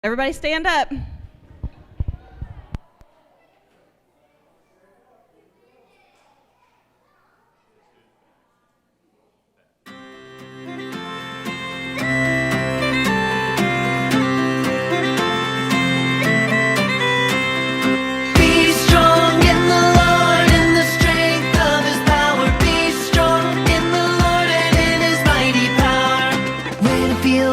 Everybody stand up.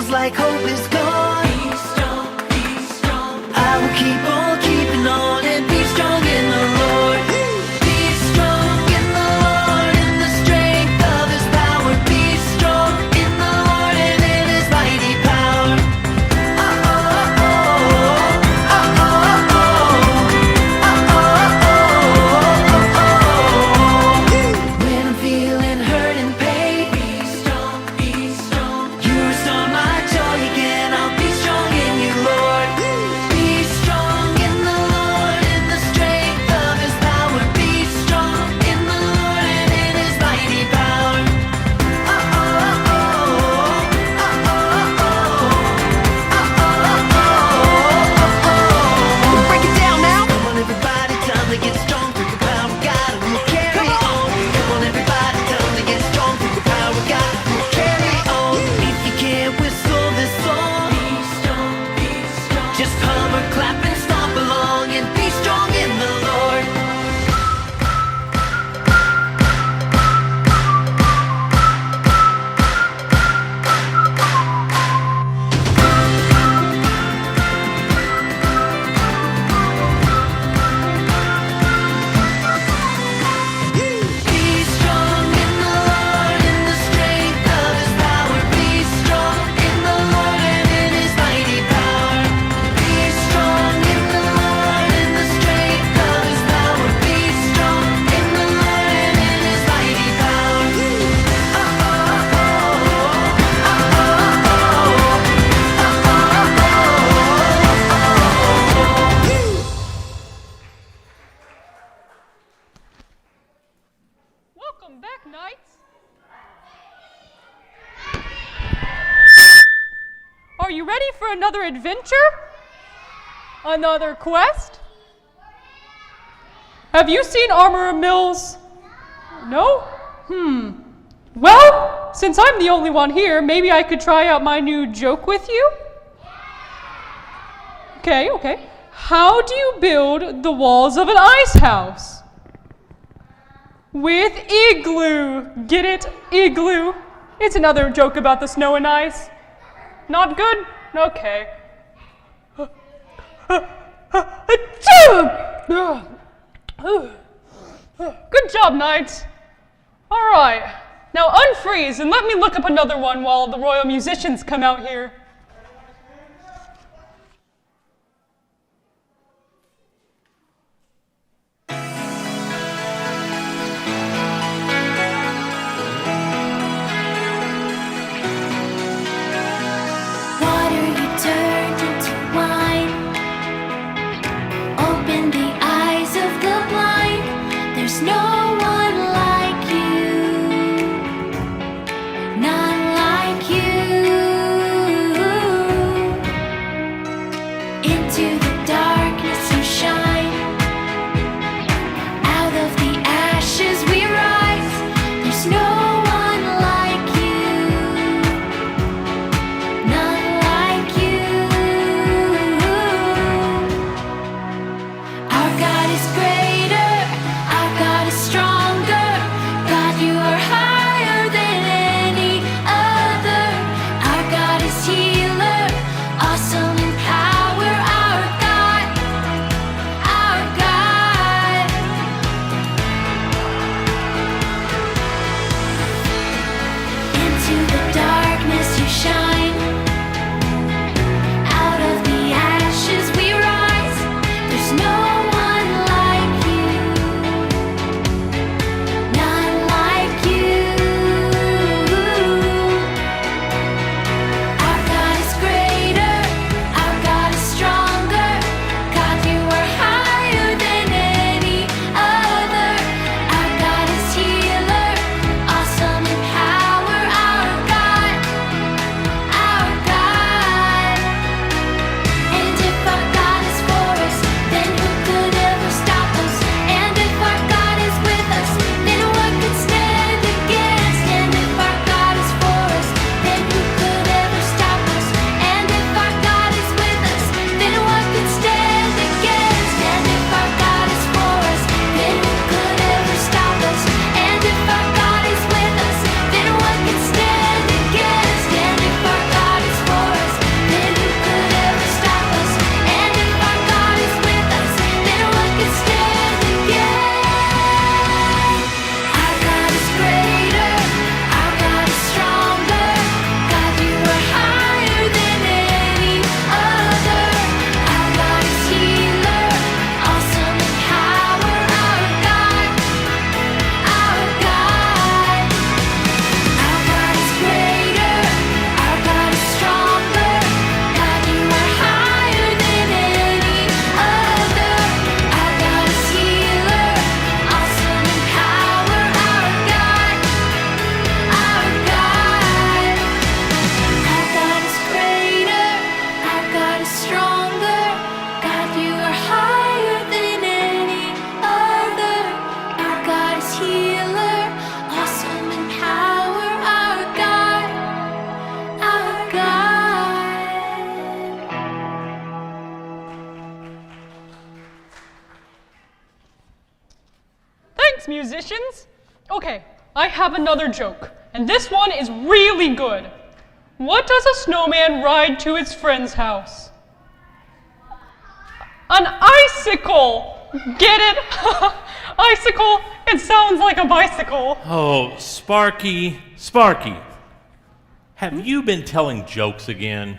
Like hope is gone. Be strong, be strong. I will keep on keeping on and be strong in the Lord. Be strong in the Lord in the strength of His power. Be strong in the Lord and in His mighty power. When I'm feeling hurt and pain, be strong, be strong. You restore my joy again. I'll be strong in you, Lord. Be strong in the Lord in the strength of His power. Be strong in the Lord and in His mighty power. Break it down now. Come on, everybody, time to get strong. Through the power of God, and we'll carry on. Come on, everybody, time to get strong. Through the power of God, we'll carry on. If you can't whistle this song, be strong, be strong. Just hum or clap and stomp along and be strong in the Lord. Be strong in the Lord in the strength of His power. Be strong in the Lord and in His mighty power. Be strong in the Lord in the strength of His power. Be strong in the Lord and in His mighty power. Welcome back, Knights. Are you ready for another adventure? Another quest? Have you seen Armorer Mills? No? Well, since I'm the only one here, maybe I could try out my new joke with you? Okay. How do you build the walls of an ice house? With igloo. Get it? Igloo. It's another joke about the snow and ice. Not good? Okay. Good job, Knights. All right. Now unfreeze and let me look up another one while the royal musicians come out here. Water you turned into wine. Open the eyes of the blind. There's no one like you. None like you. Into the darkness you shine. Out of the ashes we rise. There's no one like you. None like you. Our God is greater. Our God is stronger. God, you are higher than any other. Our God is healer. Awesome in power. Our God is stronger. God, you are higher than any other. Our God is healer, awesome in power. Our God, our God. Thanks, musicians. Okay, I have another joke, and this one is really good. What does a snowman ride to his friend's house? An icicle! Get it? Icicle, it sounds like a bicycle. Oh, Sparky. Have you been telling jokes again?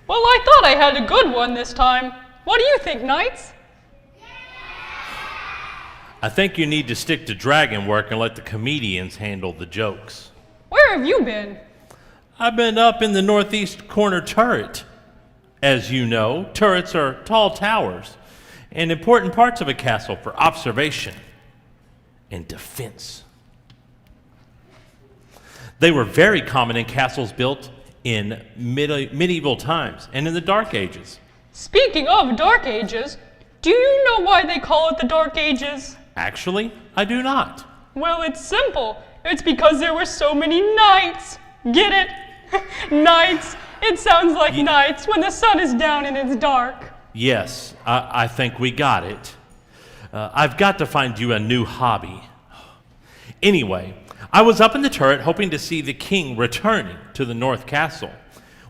Well, I thought I had a good one this time. What do you think, Knights? I think you need to stick to dragon work and let the comedians handle the jokes. Where have you been? I've been up in the northeast corner turret. As you know, turrets are tall towers and important parts of a castle for observation and defense. They were very common in castles built in medieval times and in the Dark Ages. Speaking of Dark Ages, do you know why they call it the Dark Ages? Actually, I do not. Well, it's simple. It's because there were so many knights. Get it? Knights. It sounds like nights when the sun is down and it's dark. Yes, I think we got it. I've got to find you a new hobby. Anyway, I was up in the turret hoping to see the king returning to the North Castle.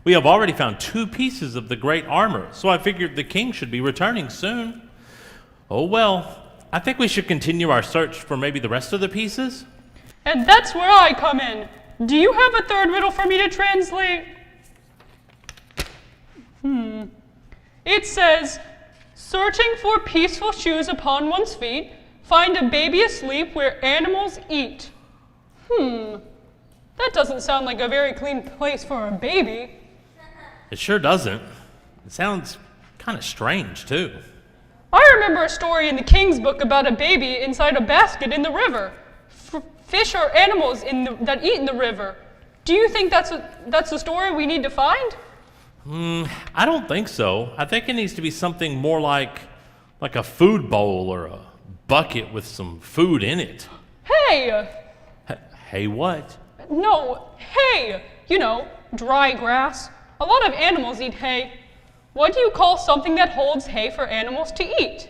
We have already found 2 pieces of the great armor, so I figured the king should be returning soon. Oh well, I think we should continue our search for maybe the rest of the pieces. And that's where I come in. Do you have a third riddle for me to translate? It says, searching for peaceful shoes upon one's feet, find a baby asleep where animals eat. That doesn't sound like a very clean place for a baby. It sure doesn't. It sounds kind of strange, too. I remember a story in the King's Book about a baby inside a basket in the river. Fish are animals that eat in the river. Do you think that's the story we need to find? I don't think so. I think it needs to be something more like a food bowl or a bucket with some food in it. Hey! Hey, what? No, hay! You know, dry grass. A lot of animals eat hay. What do you call something that holds hay for animals to eat?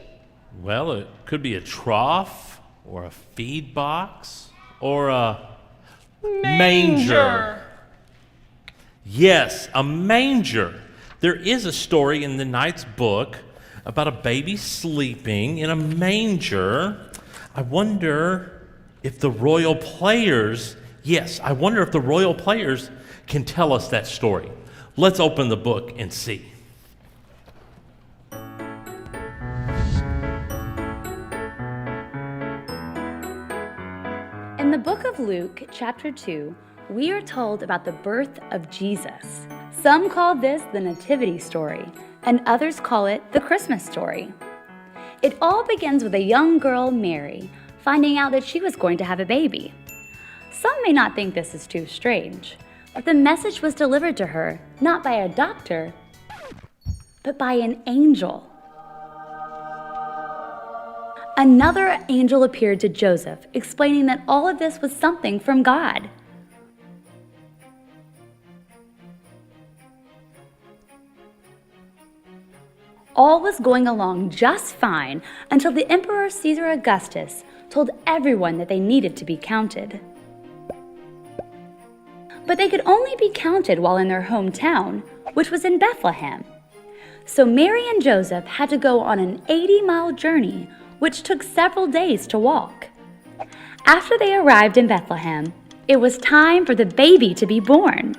Well, it could be a trough or a feed box or a manger. Yes, a manger. There is a story in the Knight's book about a baby sleeping in a manger. I wonder if the royal players can tell us that story. Let's open the book and see. In the book of Luke, chapter 2, we are told about the birth of Jesus. Some call this the nativity story, and others call it the Christmas story. It all begins with a young girl, Mary, finding out that she was going to have a baby. Some may not think this is too strange, but the message was delivered to her not by a doctor, but by an angel. Another angel appeared to Joseph, explaining that all of this was something from God. All was going along just fine until the Emperor Caesar Augustus told everyone that they needed to be counted. But they could only be counted while in their hometown, which was in Bethlehem. So Mary and Joseph had to go on an 80-mile journey, which took several days to walk. After they arrived in Bethlehem, it was time for the baby to be born.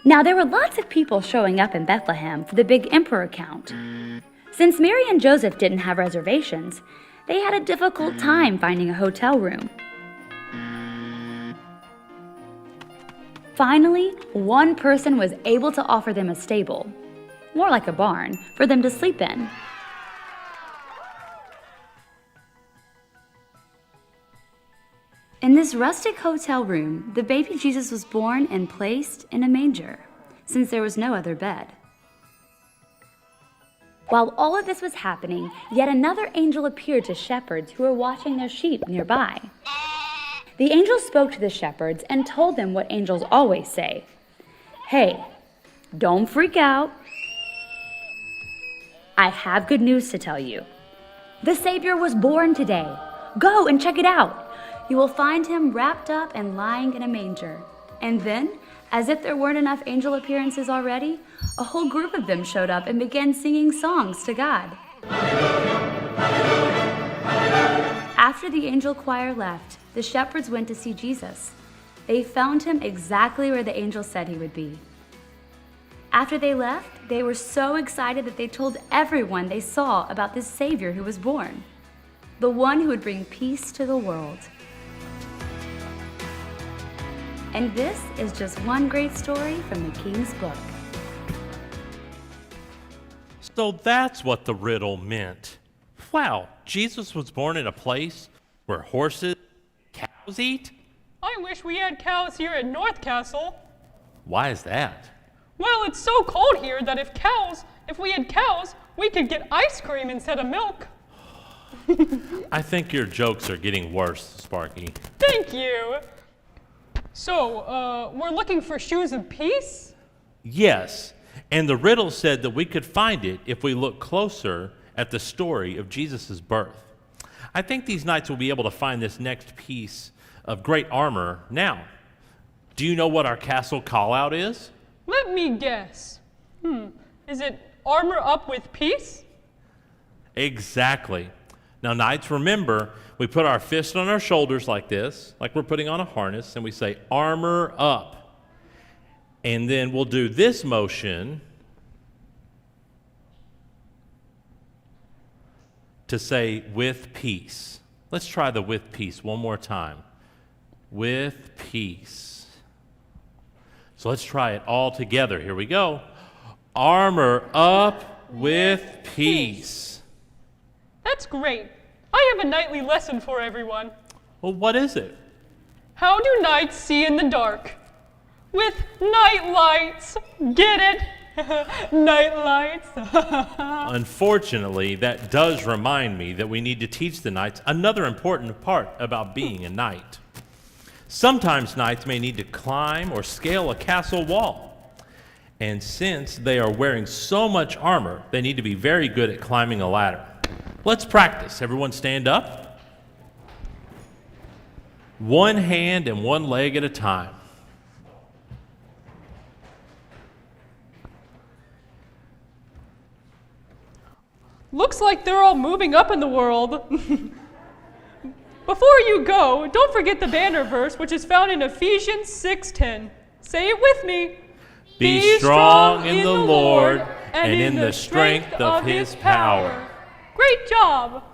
Now, there were lots of people showing up in Bethlehem for the big emperor count. Since Mary and Joseph didn't have reservations, they had a difficult time finding a hotel room. Finally, one person was able to offer them a stable, more like a barn, for them to sleep in. In this rustic hotel room, the baby Jesus was born and placed in a manger, since there was no other bed. While all of this was happening, yet another angel appeared to shepherds who were watching their sheep nearby. The angel spoke to the shepherds and told them what angels always say. Hey, don't freak out. I have good news to tell you. The Savior was born today. Go and check it out. You will find him wrapped up and lying in a manger. And then, as if there weren't enough angel appearances already, a whole group of them showed up and began singing songs to God. After the angel choir left, the shepherds went to see Jesus. They found him exactly where the angel said he would be. After they left, they were so excited that they told everyone they saw about this Savior who was born, the one who would bring peace to the world. And this is just one great story from the King's Book. So that's what the riddle meant. Wow, Jesus was born in a place where horses, cows eat? I wish we had cows here at North Castle. Why is that? Well, it's so cold here that if we had cows, we could get ice cream instead of milk. I think your jokes are getting worse, Sparky. Thank you. So, we're looking for shoes of peace? Yes, and the riddle said that we could find it if we look closer at the story of Jesus' birth. I think these knights will be able to find this next piece of great armor now. Do you know what our castle call-out is? Let me guess. Is it armor up with peace? Exactly. Now, knights, remember, we put our fist on our shoulders like this, like we're putting on a harness, and we say, armor up. And then we'll do this motion to say, with peace. Let's try the with peace one more time. With peace. So let's try it all together. Here we go. Armor up with peace. That's great. I have a nightly lesson for everyone. Well, what is it? How do knights see in the dark? With night lights. Get it? Night lights. Unfortunately, that does remind me that we need to teach the knights another important part about being a knight. Sometimes knights may need to climb or scale a castle wall. And since they are wearing so much armor, they need to be very good at climbing a ladder. Let's practice. Everyone stand up. One hand and one leg at a time. Looks like they're all moving up in the world. Before you go, don't forget the banner verse, which is found in Ephesians 6:10. Say it with me. Be strong in the Lord and in the strength of his power. Great job.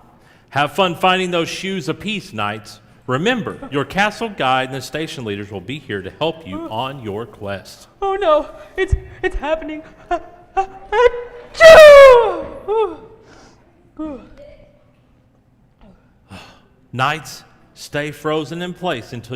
Have fun finding those shoes of peace, knights. Remember, your castle guide and the station leaders will be here to help you on your quest. Oh no, it's happening. Achoo! Knights, stay frozen in place until